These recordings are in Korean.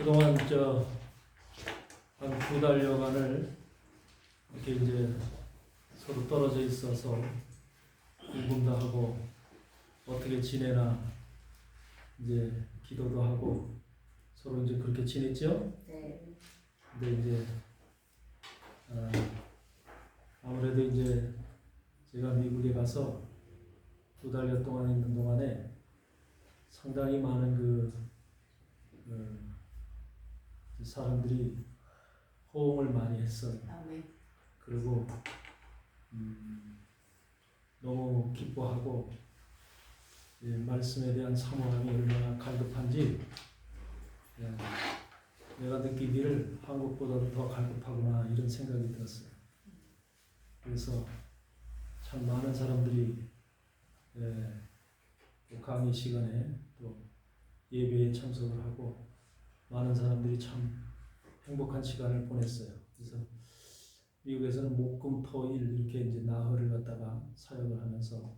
그동안 한 2달여간을 이렇게 이제 서로 떨어져 있어서 궁금도 하고 어떻게 지내나 이제 기도도 하고 서로 이제 그렇게 지냈죠? 네. 근데 이제 아무래도 이제 제가 미국에 가서 2달여 동안 있는 동안에 상당히 많은 사람들이 호응을 많이 했어요. 아멘. 그리고 너무 기뻐하고 말씀에 대한 사모함이 얼마나 갈급한지 내가 느끼기를 한국보다도 더 갈급하구나 이런 생각이 들었어요. 그래서 참 많은 사람들이 또 강의 시간에 또 예배에 참석을 하고 많은 사람들이 참 행복한 시간을 보냈어요. 그래서 미국에서는 목, 금, 토, 일 이렇게 이제 나흘을 갖다가 사역을 하면서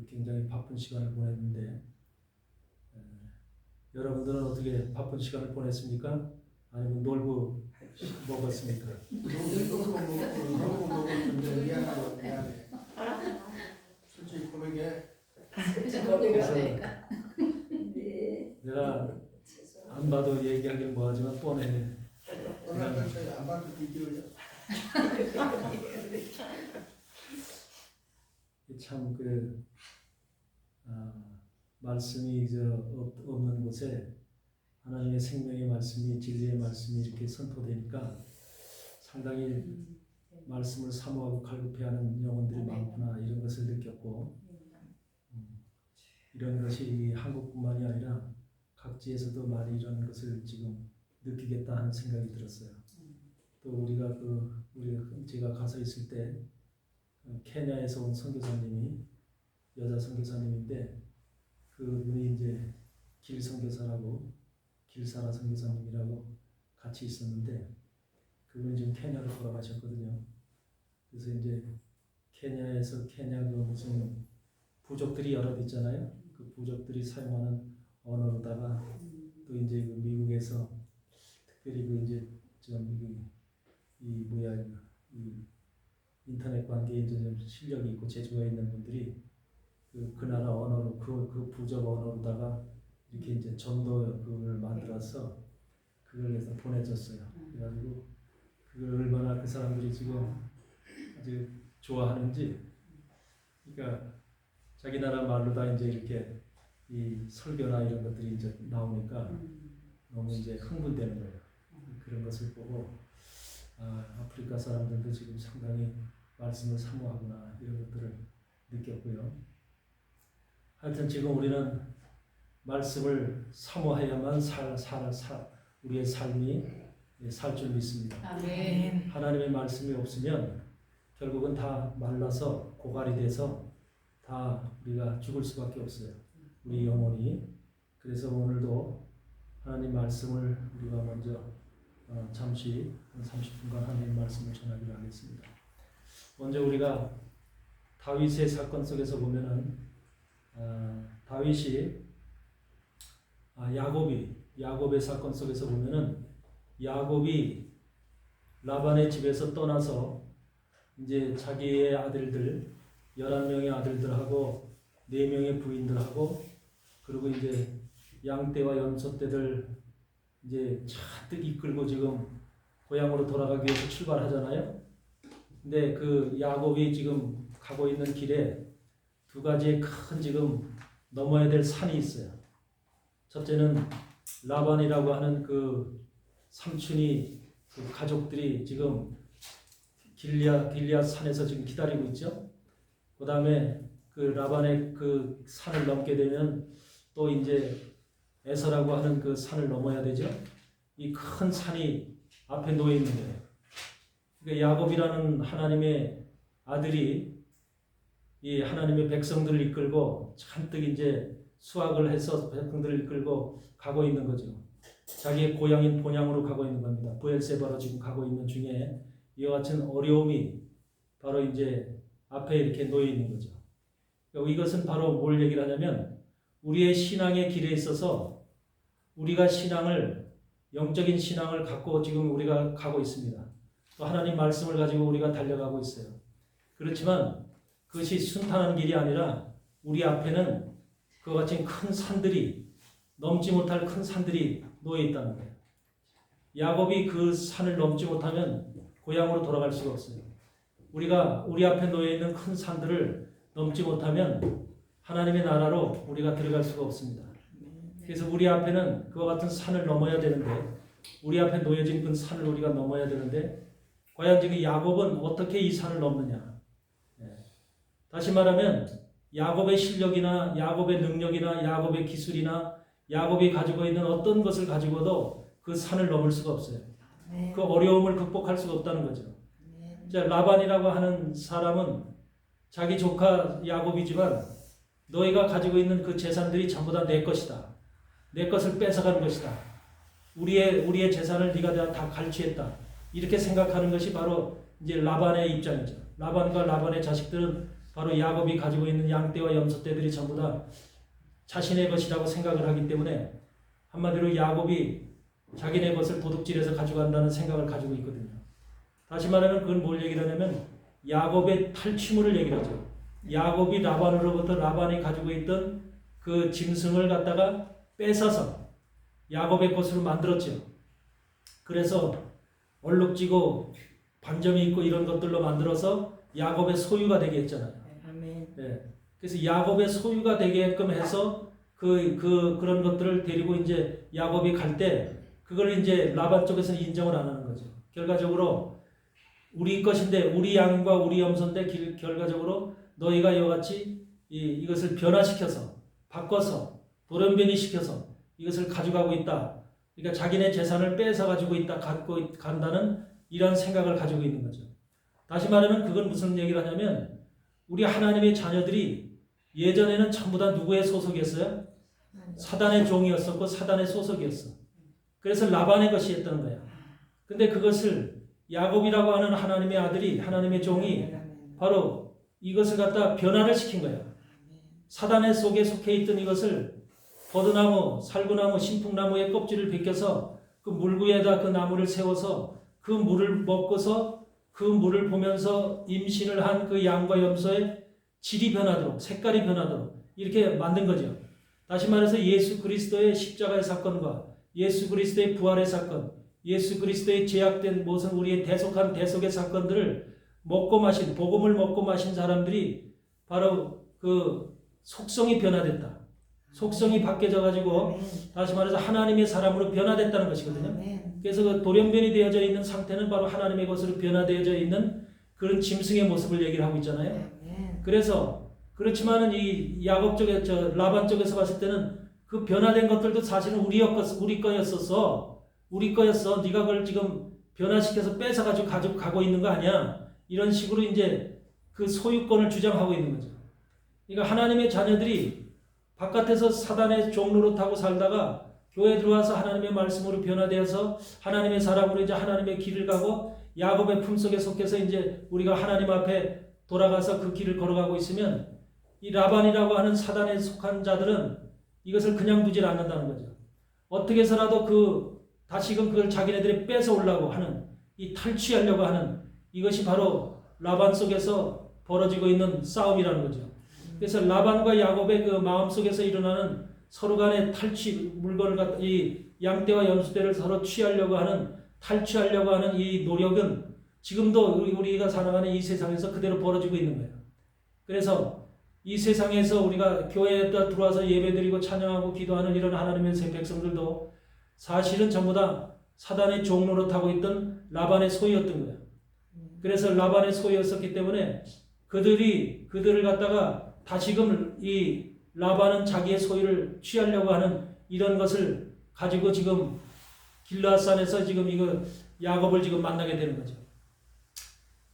굉장히 바쁜 시간을 보냈는데 여러분들은 어떻게 바쁜 시간을 보냈습니까? 아니면 놀고 먹었습니까? 놀고 먹었는데 미안해. 솔직히 고백해. 내가 안 봐도 얘기하기는 뭐하지만 뻔해. 안 봐도 비디오야. 참 말씀이 없는 곳에 하나님의 생명의 말씀이 진리의 말씀이 이렇게 선포되니까 상당히 말씀을 사모하고 갈급해하는 영혼들이 많구나 이런 것을 느꼈고 이런 것이 한국뿐만이 아니라 각지에서도 많이 이런 것을 지금 느끼겠다 하는 생각이 들었어요. 또 제가 가서 있을 때 케냐에서 온 선교사님이 여자 선교사님인데 그분이 이제 길 선교사라고 길사라 선교사님이라고 같이 있었는데 그분이 지금 케냐로 돌아가셨거든요. 그래서 이제 케냐에서 케냐 무슨 부족들이 여럿 있잖아요. 그 부족들이 사용하는 언어로다가 또 이제 미국에서 특별히 이제 이 인터넷 관계에 이제 좀 실력이 있고 재주가 있는 분들이 그 나라 언어로 그 부족 언어로다가 이렇게 이제 전도 그걸 만들어서 그걸 해서 보내줬어요. 그래가지고 그걸 얼마나 그 사람들이 지금 아주 좋아하는지, 그러니까 자기 나라 말로 다 이제 이렇게 이 설교나 이런 것들이 이제 나오니까 너무 이제 흥분되는 거예요. 그런 것을 보고 아프리카 사람들도 지금 상당히 말씀을 사모하구나 이런 것들을 느꼈고요. 하여튼 지금 우리는 말씀을 사모해야만 우리의 삶이 살 줄 믿습니다. 아멘. 하나님의 말씀이 없으면 결국은 다 말라서 고갈이 돼서 다 우리가 죽을 수밖에 없어요. 우리 영혼이. 그래서 오늘도 하나님 말씀을 우리가 먼저 잠시 한 30분간 하나님 말씀을 전하기로 하겠습니다. 먼저 우리가 다윗의 사건 속에서 보면은 다윗이 야곱의 사건 속에서 보면은 야곱이 라반의 집에서 떠나서 이제 자기의 아들들 11명의 아들들하고 4명의 부인들하고 그리고 이제 양떼와 염소떼들 이제 잔뜩 이끌고 지금 고향으로 돌아가기 위해서 출발하잖아요. 근데 그 야곱이 지금 가고 있는 길에 2가지의 큰 지금 넘어야 될 산이 있어요. 첫째는 라반이라고 하는 그 삼촌이 그 가족들이 지금 길리앗 산에서 지금 기다리고 있죠. 그 다음에 그 라반의 그 산을 넘게 되면 또 이제 에서라고 하는 그 산을 넘어야 되죠. 이 큰 산이 앞에 놓여 있는 거예요. 그러니까 야곱이라는 하나님의 아들이 이 하나님의 백성들을 이끌고 잔뜩 이제 수확을 해서 백성들을 이끌고 가고 있는 거죠. 자기의 고향인 본향으로 가고 있는 겁니다. 브엘세바로 지금 가고 있는 중에 이와 같은 어려움이 바로 이제 앞에 이렇게 놓여 있는 거죠. 이것은 바로 뭘 얘기를 하냐면 우리의 신앙의 길에 있어서 우리가 영적인 신앙을 갖고 지금 우리가 가고 있습니다. 또 하나님 말씀을 가지고 우리가 달려가고 있어요. 그렇지만 그것이 순탄한 길이 아니라 우리 앞에는 그와 같이 큰 산들이, 넘지 못할 큰 산들이 놓여 있다는 거예요. 야곱이 그 산을 넘지 못하면 고향으로 돌아갈 수가 없어요. 우리가 우리 앞에 놓여 있는 큰 산들을 넘지 못하면 하나님의 나라로 우리가 들어갈 수가 없습니다. 그래서 우리 앞에는 그와 같은 산을 넘어야 되는데, 우리 앞에 놓여진 그 산을 우리가 넘어야 되는데, 과연 지금 야곱은 어떻게 이 산을 넘느냐? 다시 말하면 야곱의 실력이나 야곱의 능력이나 야곱의 기술이나 야곱이 가지고 있는 어떤 것을 가지고도 그 산을 넘을 수가 없어요. 그 어려움을 극복할 수가 없다는 거죠. 자, 라반이라고 하는 사람은 자기 조카 야곱이지만 너희가 가지고 있는 그 재산들이 전부 다 내 것이다. 내 것을 뺏어가는 것이다. 우리의 재산을 네가 다 갈취했다. 이렇게 생각하는 것이 바로 이제 라반의 입장이죠. 라반과 라반의 자식들은 바로 야곱이 가지고 있는 양떼와 염소떼들이 전부 다 자신의 것이라고 생각을 하기 때문에 한마디로 야곱이 자기네 것을 도둑질해서 가져간다는 생각을 가지고 있거든요. 다시 말하면 그건 뭘 얘기를 하냐면 야곱의 탈취물을 얘기를 하죠. 야곱이 라반으로부터 라반이 가지고 있던 그 짐승을 갖다가 뺏어서 야곱의 것으로 만들었죠. 그래서 얼룩지고 반점이 있고 이런 것들로 만들어서 야곱의 소유가 되게 했잖아요. 네. 그래서 야곱의 소유가 되게끔 해서 그런 것들을 데리고 이제 야곱이 갈 때 그걸 이제 라반 쪽에서는 인정을 안 하는 거죠. 결과적으로 우리 것인데 우리 양과 우리 염소인데 결과적으로 너희가 이와 같이 이것을 변화시켜서 바꿔서 돌연변이 시켜서 이것을 가져가고 있다. 그러니까 자기네 재산을 뺏어 가지고 있다, 갖고 간다는 이런 생각을 가지고 있는 거죠. 다시 말하면 그건 무슨 얘기를 하냐면 우리 하나님의 자녀들이 예전에는 전부 다 누구의 소속이었어요? 사단의 종이었었고 사단의 소속이었어. 그래서 라반의 것이었던 거야. 근데 그것을 야곱이라고 하는 하나님의 아들이, 하나님의 종이 바로 이것을 갖다 변화를 시킨 거야. 사단의 속에 속해 있던 이것을 버드나무, 살구나무, 신풍나무의 껍질을 벗겨서 그 물구에다 그 나무를 세워서 그 물을 먹고서 그 물을 보면서 임신을 한 그 양과 염소의 질이 변하도록, 색깔이 변하도록 이렇게 만든 거죠. 다시 말해서 예수 그리스도의 십자가의 사건과 예수 그리스도의 부활의 사건, 예수 그리스도의 제약된 모든 우리의 대속한 대속의 사건들을 먹고 마신, 복음을 먹고 마신 사람들이 바로 그 속성이 변화됐다. 속성이 바뀌어져 가지고 다시 말해서 하나님의 사람으로 변화됐다는 것이거든요. 그래서 그 돌연변이 되어져 있는 상태는 바로 하나님의 것으로 변화되어져 있는 그런 짐승의 모습을 얘기를 하고 있잖아요. 그래서 그렇지만은 이 야곱 쪽에 라반 쪽에서 봤을 때는 그 변화된 것들도 사실은 우리 거였었어. 우리 거였어. 네가 그걸 지금 변화시켜서 뺏어 가지고 가고 있는 거 아니야. 이런 식으로 이제 그 소유권을 주장하고 있는 거죠. 그러니까 하나님의 자녀들이 바깥에서 사단의 종로로 타고 살다가 교회에 들어와서 하나님의 말씀으로 변화되어서 하나님의 사람으로 이제 하나님의 길을 가고 야곱의 품속에 속해서 이제 우리가 하나님 앞에 돌아가서 그 길을 걸어가고 있으면 이 라반이라고 하는 사단에 속한 자들은 이것을 그냥 두질 않는다는 거죠. 어떻게 해서라도 다시금 그걸 자기네들이 뺏어오려고 하는, 이 탈취하려고 하는 이것이 바로 라반 속에서 벌어지고 있는 싸움이라는 거죠. 그래서 라반과 야곱의 그 마음 속에서 일어나는 서로 간의 탈취, 물건을 이 양떼와 염소떼를 서로 취하려고 하는, 탈취하려고 하는 이 노력은 지금도 우리가 살아가는 이 세상에서 그대로 벌어지고 있는 거예요. 그래서 이 세상에서 우리가 교회에 들어와서 예배드리고 찬양하고 기도하는 이런 하나님의 백성들도 사실은 전부 다 사단의 종로로 타고 있던 라반의 소유였던 거예요. 그래서 라반의 소유였었기 때문에 그들을 갖다가 다시금 이 라반은 자기의 소유를 취하려고 하는 이런 것을 가지고 지금 길르앗산에서 지금 이거 야곱을 지금 만나게 되는 거죠.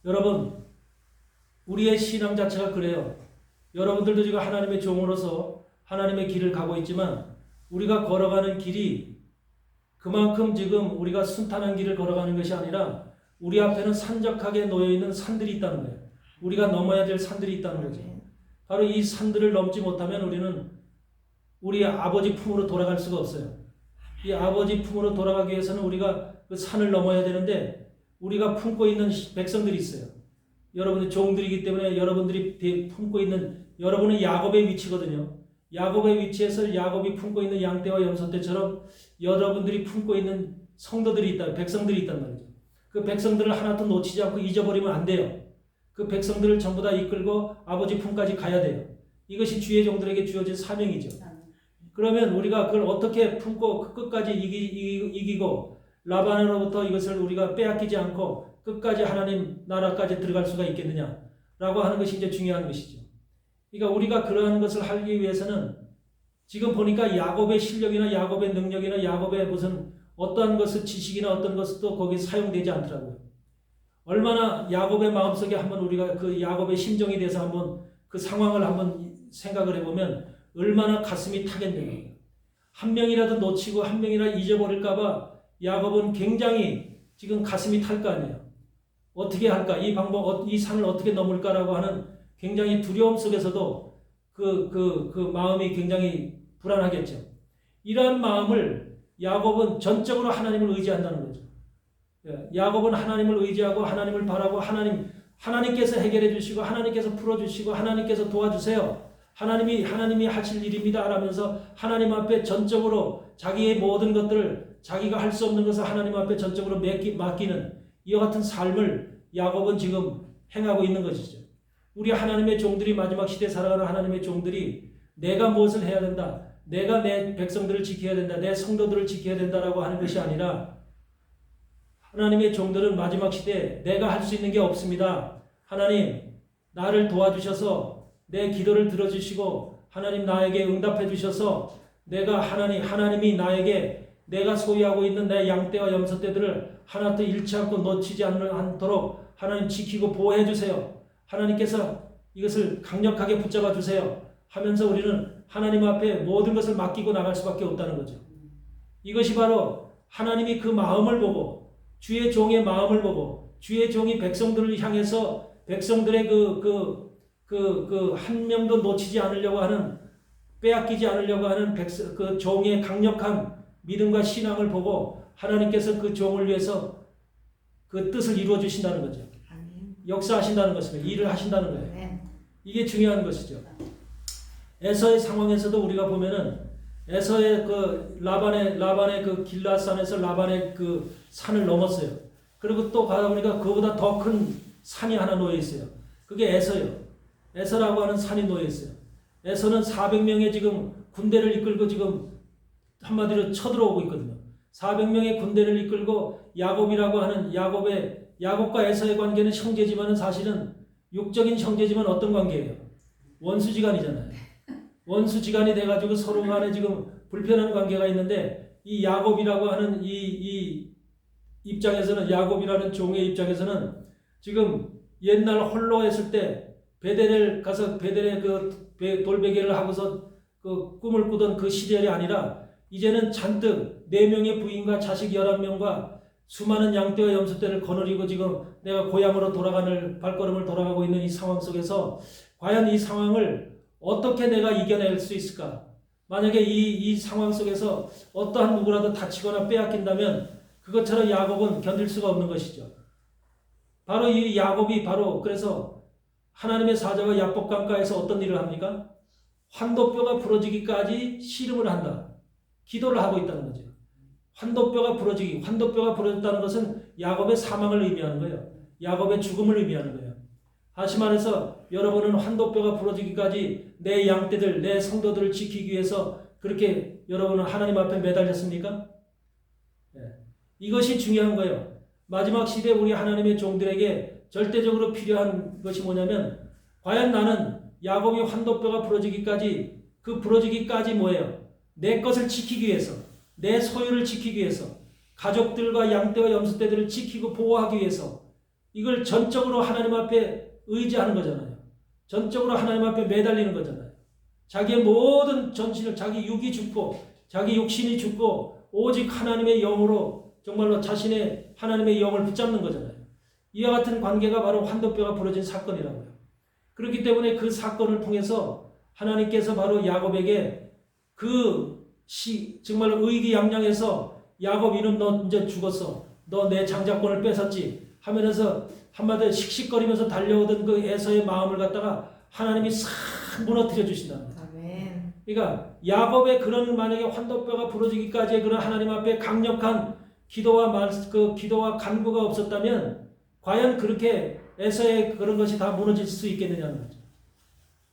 여러분, 우리의 신앙 자체가 그래요. 여러분들도 지금 하나님의 종으로서 하나님의 길을 가고 있지만 우리가 걸어가는 길이 그만큼 지금 우리가 순탄한 길을 걸어가는 것이 아니라 우리 앞에는 산적하게 놓여있는 산들이 있다는 거예요. 우리가 넘어야 될 산들이 있다는 거죠. 바로 이 산들을 넘지 못하면 우리는 우리 아버지 품으로 돌아갈 수가 없어요. 이 아버지 품으로 돌아가기 위해서는 우리가 그 산을 넘어야 되는데 우리가 품고 있는 백성들이 있어요. 여러분들 종들이기 때문에 여러분들이 품고 있는 여러분은 야곱의 위치거든요. 야곱의 위치에서 야곱이 품고 있는 양떼와 염소떼처럼 여러분들이 품고 있는 성도들이 있다, 백성들이 있단 말이죠. 그 백성들을 하나도 놓치지 않고 잊어버리면 안 돼요. 그 백성들을 전부 다 이끌고 아버지 품까지 가야 돼요. 이것이 주의 종들에게 주어진 사명이죠. 그러면 우리가 그걸 어떻게 품고 끝까지 이기고 라반으로부터 이것을 우리가 빼앗기지 않고 끝까지 하나님 나라까지 들어갈 수가 있겠느냐라고 하는 것이 이제 중요한 것이죠. 그러니까 우리가 그러한 것을 하기 위해서는 지금 보니까 야곱의 실력이나 야곱의 능력이나 야곱의 무슨 어떠한 것을 지식이나 어떤 것도 거기에 사용되지 않더라고요. 얼마나 야곱의 마음속에 한번 우리가 그 야곱의 심정에 대해서 한번 그 상황을 한번 생각을 해보면 얼마나 가슴이 타겠느냐. 한 명이라도 놓치고 한 명이라 잊어버릴까봐 야곱은 굉장히 지금 가슴이 탈 거 아니에요. 어떻게 할까? 이 방법, 이 산을 어떻게 넘을까라고 하는 굉장히 두려움 속에서도 그 마음이 굉장히 불안하겠죠. 이러한 마음을 야곱은 전적으로 하나님을 의지한다는 거죠. 야곱은 하나님을 의지하고 하나님을 바라고 하나님께서 해결해 주시고 하나님께서 풀어 주시고 하나님께서 도와주세요. 하나님이 하실 일입니다. 라면서 하나님 앞에 전적으로 자기의 모든 것들을 자기가 할 수 없는 것을 하나님 앞에 전적으로 맡기는 이와 같은 삶을 야곱은 지금 행하고 있는 것이죠. 우리 하나님의 종들이 마지막 시대에 살아가는 하나님의 종들이 내가 무엇을 해야 된다. 내가 내 백성들을 지켜야 된다. 내 성도들을 지켜야 된다라고 하는 것이 아니라 하나님의 종들은 마지막 시대에 내가 할 수 있는 게 없습니다. 하나님 나를 도와주셔서 내 기도를 들어주시고 하나님 나에게 응답해 주셔서 하나님이 나에게 내가 소유하고 있는 내 양떼와 염소떼들을 하나도 잃지 않고 놓치지 않도록 하나님 지키고 보호해 주세요. 하나님께서 이것을 강력하게 붙잡아 주세요. 하면서 우리는 하나님 앞에 모든 것을 맡기고 나갈 수밖에 없다는 거죠. 이것이 바로 하나님이 그 마음을 보고 주의 종의 마음을 보고 주의 종이 백성들을 향해서 백성들의 한 명도 놓치지 않으려고 하는 빼앗기지 않으려고 하는 그 종의 강력한 믿음과 신앙을 보고 하나님께서 그 종을 위해서 그 뜻을 이루어 주신다는 거죠. 역사하신다는 것입니다. 일을 하신다는 거예요. 이게 중요한 것이죠. 에서의 상황에서도 우리가 보면은 에서의 그 라반의 그 길앗산에서 라반의 그 산을 넘었어요. 그리고 또 가다 보니까 그보다 더 큰 산이 하나 놓여 있어요. 그게 에서요. 에서라고 하는 산이 놓여 있어요. 에서는 400명의 지금 군대를 이끌고 지금 한마디로 쳐들어오고 있거든요. 400명의 군대를 이끌고 야곱이라고 하는 야곱과 에서의 관계는 형제지만은 사실은 육적인 형제지만 어떤 관계예요? 원수지간이잖아요. 원수지간이 돼가지고 서로 간에 지금 불편한 관계가 있는데 이 야곱이라고 하는 이 입장에서는 야곱이라는 종의 입장에서는 지금 옛날 홀로 했을 때 베델에 가서 베델에 그 돌베개를 하고서 그 꿈을 꾸던 그 시절이 아니라 이제는 잔뜩 4명의 부인과 자식 11명과 수많은 양떼와 염소떼를 거느리고 지금 내가 고향으로 발걸음을 돌아가고 있는 이 상황 속에서 과연 이 상황을 어떻게 내가 이겨낼 수 있을까? 만약에 이 상황 속에서 어떠한 누구라도 다치거나 빼앗긴다면 그것처럼 야곱은 견딜 수가 없는 것이죠. 바로 이 야곱이 그래서 하나님의 사자가 야복강가에서 어떤 일을 합니까? 환도뼈가 부러지기까지 씨름을 한다. 기도를 하고 있다는 거죠. 환도뼈가 부러졌다는 것은 야곱의 사망을 의미하는 거예요. 야곱의 죽음을 의미하는 거예요. 다시 말해서 여러분은 환도뼈가 부러지기까지 내 양떼들, 내 성도들을 지키기 위해서 그렇게 여러분은 하나님 앞에 매달렸습니까? 네. 이것이 중요한 거예요. 마지막 시대 우리 하나님의 종들에게 절대적으로 필요한 것이 뭐냐면 과연 나는 야곱이 환도뼈가 부러지기까지 뭐예요? 내 것을 지키기 위해서, 내 소유를 지키기 위해서, 가족들과 양떼와 염소떼들을 지키고 보호하기 위해서 이걸 전적으로 하나님 앞에 의지하는 거잖아요. 전적으로 하나님 앞에 매달리는 거잖아요. 자기의 모든 전신을 자기 육이 죽고 자기 육신이 죽고 오직 하나님의 영으로 정말로 자신의 하나님의 영을 붙잡는 거잖아요. 이와 같은 관계가 바로 환도뼈가 부러진 사건이라고요. 그렇기 때문에 그 사건을 통해서 하나님께서 바로 야곱에게 그 정말 의기양양해서 야곱 이놈 너 이제 죽었어. 너 내 장자권을 뺏었지. 하면서 한마디로 씩씩거리면서 달려오던 그 에서의 마음을 갖다가 하나님이 싹 무너뜨려 주신다는 거죠. 아멘. 그러니까 야곱의 그런 만약에 환도뼈가 부러지기까지의 그런 하나님 앞에 강력한 기도와 간구가 없었다면 과연 그렇게 에서의 그런 것이 다 무너질 수 있겠느냐는 거죠.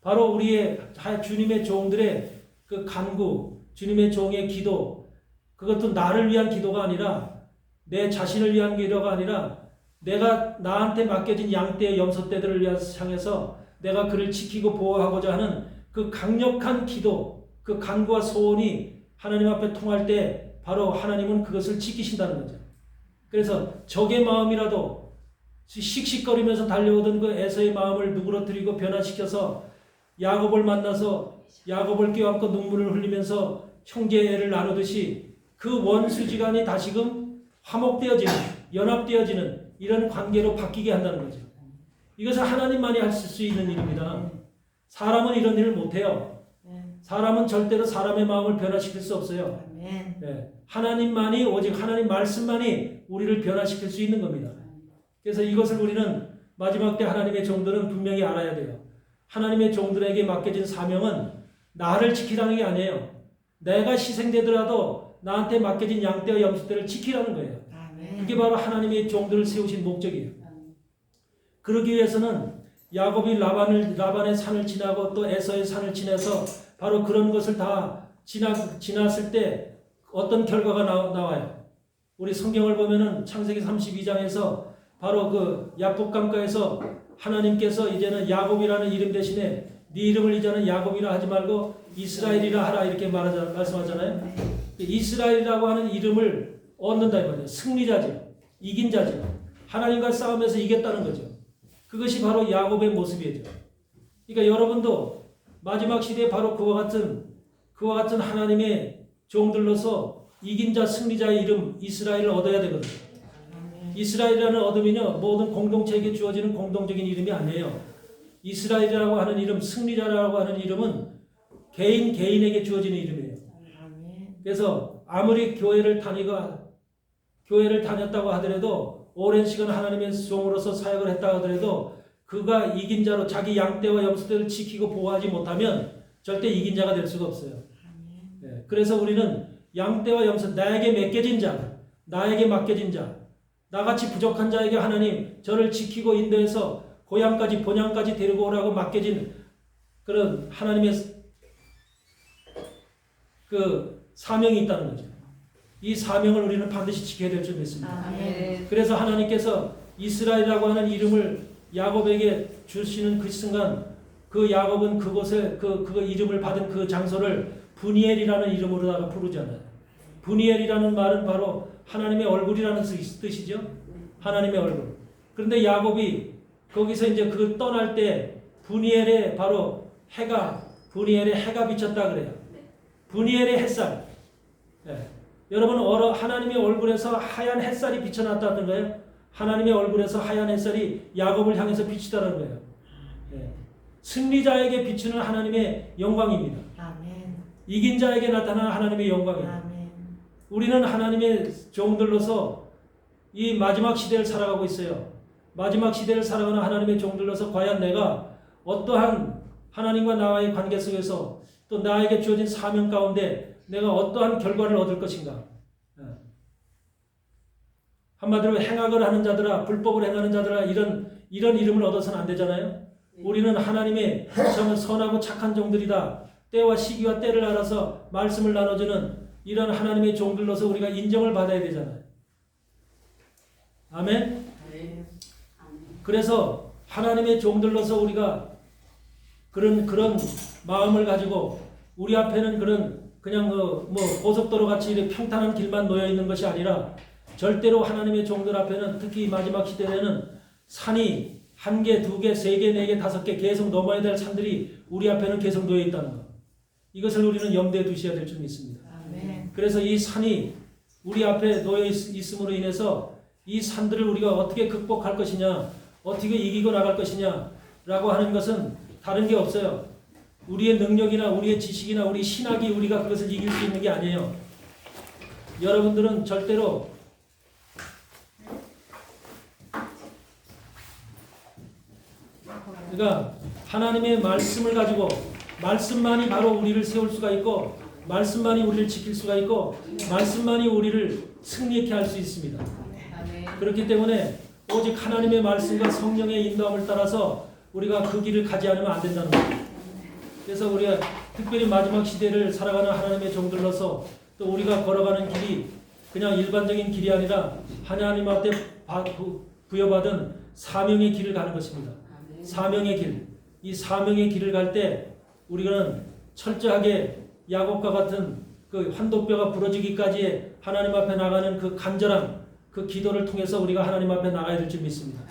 바로 우리의 주님의 종들의 그 간구, 주님의 종의 기도, 그것도 나를 위한 기도가 아니라 내 자신을 위한 기도가 아니라 내가 나한테 맡겨진 양떼, 염소떼들을 향해서 내가 그를 지키고 보호하고자 하는 그 강력한 기도, 그 간구와 소원이 하나님 앞에 통할 때 바로 하나님은 그것을 지키신다는 거죠. 그래서 적의 마음이라도 씩씩거리면서 달려오던 그 에서의 마음을 누그러뜨리고 변화시켜서 야곱을 만나서 야곱을 껴안고 눈물을 흘리면서 형제를 나누듯이 그 원수지간이 다시금 화목되어지는, 연합되어지는 이런 관계로 바뀌게 한다는 거죠. 이것은 하나님만이 하실 수 있는 일입니다. 사람은 이런 일을 못해요. 사람은 절대로 사람의 마음을 변화시킬 수 없어요. 네. 하나님만이, 오직 하나님 말씀만이 우리를 변화시킬 수 있는 겁니다. 그래서 이것을 우리는 마지막 때 하나님의 종들은 분명히 알아야 돼요. 하나님의 종들에게 맡겨진 사명은 나를 지키라는 게 아니에요. 내가 희생되더라도 나한테 맡겨진 양떼와 염소떼를 지키라는 거예요. 이게 바로 하나님의 종들을 세우신 목적이에요. 그러기 위해서는 야곱이 라반의 산을 지나고 또 에서의 산을 지나서 바로 그런 것을 다 지났을 때 어떤 결과가 나와요. 우리 성경을 보면은 창세기 32장에서 바로 그 야복강가에서 하나님께서 이제는 야곱이라는 이름 대신에 네 이름을 이제는 야곱이라 하지 말고 이스라엘이라 하라 이렇게 말씀하잖아요. 이스라엘이라고 하는 이름을 얻는다 이 말이에요. 승리자죠. 이긴 자죠. 하나님과 싸우면서 이겼다는 거죠. 그것이 바로 야곱의 모습이죠. 그러니까 여러분도 마지막 시대에 바로 그와 같은 하나님의 종들로서 이긴 자, 승리자의 이름 이스라엘을 얻어야 되거든요. 이스라엘이라는 얻음이요 모든 공동체에게 주어지는 공동적인 이름이 아니에요. 이스라엘이라고 하는 이름, 승리자라고 하는 이름은 개인에게 주어지는 이름이에요. 그래서 아무리 교회를 다녔다고 하더라도 오랜 시간 하나님의 종으로서 사역을 했다고 하더라도 그가 이긴 자로 자기 양떼와 염소떼를 지키고 보호하지 못하면 절대 이긴 자가 될 수가 없어요. 네, 그래서 우리는 양떼와 염소, 나에게 맡겨진 자, 나에게 맡겨진 자, 나같이 부족한 자에게 하나님 저를 지키고 인도해서 본향까지 데리고 오라고 맡겨진 그런 하나님의 그 사명이 있다는 거죠. 이 사명을 우리는 반드시 지켜야 될 줄 믿습니다. 그래서 하나님께서 이스라엘이라고 하는 이름을 야곱에게 주시는 그 순간 그 야곱은 그곳에 그 이름을 받은 그 장소를 브니엘이라는 이름으로다가 부르잖아요. 브니엘이라는 말은 바로 하나님의 얼굴이라는 뜻이죠. 하나님의 얼굴. 그런데 야곱이 거기서 이제 그 떠날 때 브니엘의 해가 비쳤다 그래요. 브니엘의 햇살. 네. 여러분 하나님의 얼굴에서 하얀 햇살이 비쳐났다는 거예요. 하나님의 얼굴에서 하얀 햇살이 야곱을 향해서 비치다는 거예요. 네. 승리자에게 비추는 하나님의 영광입니다. 아멘. 이긴 자에게 나타나는 하나님의 영광이에요. 아멘. 우리는 하나님의 종들로서 이 마지막 시대를 살아가고 있어요. 마지막 시대를 살아가는 하나님의 종들로서 과연 내가 어떠한 하나님과 나와의 관계 속에서 또 나에게 주어진 사명 가운데 내가 어떠한 결과를 얻을 것인가. 한마디로 행악을 하는 자들아, 불법을 행하는 자들아, 이런 이름을 얻어서는 안 되잖아요. 우리는 하나님의 선하고 착한 종들이다. 때와 시기와 때를 알아서 말씀을 나눠주는 이런 하나님의 종들로서 우리가 인정을 받아야 되잖아요. 아멘? 그래서 하나님의 종들로서 우리가 그런 마음을 가지고 우리 앞에는 그냥 고속도로 같이 이렇게 평탄한 길만 놓여 있는 것이 아니라 절대로 하나님의 종들 앞에는 특히 마지막 시대에는 산이 1개, 2개, 3개, 4개, 5개 계속 넘어야 될 산들이 우리 앞에는 계속 놓여 있다는 것. 이것을 우리는 염두에 두셔야 될 줄 믿습니다. 아멘. 그래서 이 산이 우리 앞에 놓여 있음으로 인해서 이 산들을 우리가 어떻게 극복할 것이냐, 어떻게 이기고 나갈 것이냐라고 하는 것은 다른 게 없어요. 우리의 능력이나 우리의 지식이나 우리 신학이 우리가 그것을 이길 수 있는 게 아니에요. 여러분들은 절대로 그러니까 하나님의 말씀을 가지고 말씀만이 바로 우리를 세울 수가 있고 말씀만이 우리를 지킬 수가 있고 말씀만이 우리를 승리케 할 수 있습니다. 그렇기 때문에 오직 하나님의 말씀과 성령의 인도함을 따라서 우리가 그 길을 가지 않으면 안 된다는 거예요. 그래서 우리가 특별히 마지막 시대를 살아가는 하나님의 종들로서 또 우리가 걸어가는 길이 그냥 일반적인 길이 아니라 하나님 앞에 부여받은 사명의 길을 가는 것입니다. 사명의 길. 이 사명의 길을 갈 때 우리는 철저하게 야곱과 같은 그 환도뼈가 부러지기까지의 하나님 앞에 나가는 그 간절한 그 기도를 통해서 우리가 하나님 앞에 나가야 될 줄 믿습니다.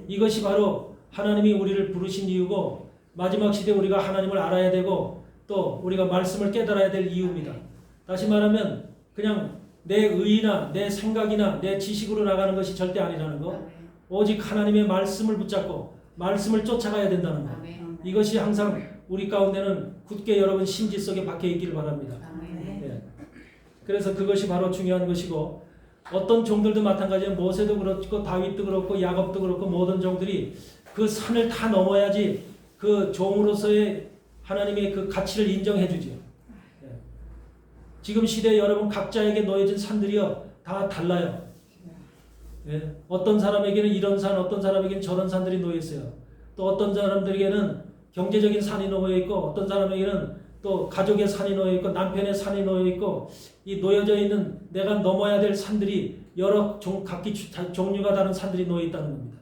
이것이 바로 하나님이 우리를 부르신 이유고 마지막 시대에 우리가 하나님을 알아야 되고 또 우리가 말씀을 깨달아야 될 이유입니다. 다시 말하면 그냥 내 의나 내 생각이나 내 지식으로 나가는 것이 절대 아니라는 거. 오직 하나님의 말씀을 붙잡고 말씀을 쫓아가야 된다는 거. 이것이 항상 우리 가운데는 굳게 여러분 심지 속에 박혀 있기를 바랍니다. 네. 그래서 그것이 바로 중요한 것이고 어떤 종들도 마찬가지예요. 모세도 그렇고 다윗도 그렇고 야곱도 그렇고 모든 종들이 그 산을 다 넘어야지 그 종으로서의 하나님의 그 가치를 인정해 주죠. 네. 지금 시대에 여러분 각자에게 놓여진 산들이요 다 달라요. 네. 어떤 사람에게는 이런 산, 어떤 사람에게는 저런 산들이 놓여 있어요. 또 어떤 사람들에게는 경제적인 산이 놓여 있고 어떤 사람에게는 또 가족의 산이 놓여 있고 남편의 산이 놓여 있고 이 놓여져 있는 내가 넘어야 될 산들이 여러 각기 종류가 다른 산들이 놓여 있다는 겁니다.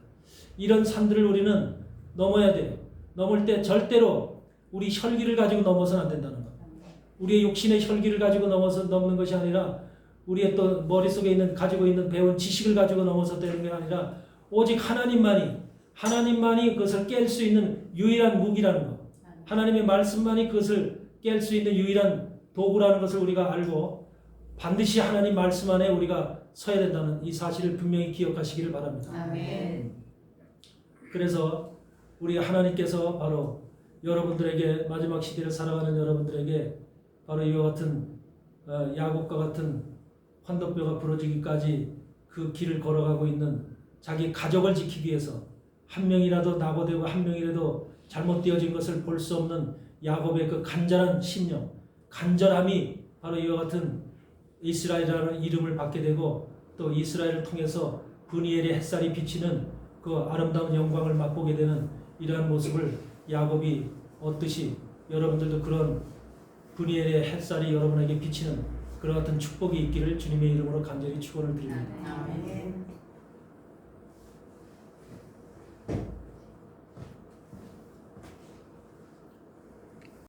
이런 산들을 우리는 넘어야 돼요. 넘을 때 절대로 우리 혈기를 가지고 넘어서는 안 된다는 것. 우리의 욕심의 혈기를 가지고 넘어서 넘는 것이 아니라 우리의 또 머릿속에 있는 가지고 있는 배운 지식을 가지고 넘어서 되는 게 아니라 오직 하나님만이 그것을 깰 수 있는 유일한 무기라는 것. 하나님의 말씀만이 그것을 깰 수 있는 유일한 도구라는 것을 우리가 알고 반드시 하나님 말씀 안에 우리가 서야 된다는 이 사실을 분명히 기억하시기를 바랍니다. 아멘. 그래서 우리 하나님께서 바로 여러분들에게 마지막 시대를 살아가는 여러분들에게 바로 이와 같은 야곱과 같은 환도뼈가 부러지기까지 그 길을 걸어가고 있는 자기 가족을 지키기 위해서 한 명이라도 낙오되고 한 명이라도 잘못되어진 것을 볼 수 없는 야곱의 그 간절한 심령, 간절함이 바로 이와 같은 이스라엘이라는 이름을 받게 되고 또 이스라엘을 통해서 브니엘의 햇살이 비치는 그 아름다운 영광을 맛보게 되는 이러한 모습을 야곱이 얻듯이 여러분들도 그런 브니엘의 햇살이 여러분에게 비치는 그와 같은 축복이 있기를 주님의 이름으로 간절히 축원을 드립니다. 아멘.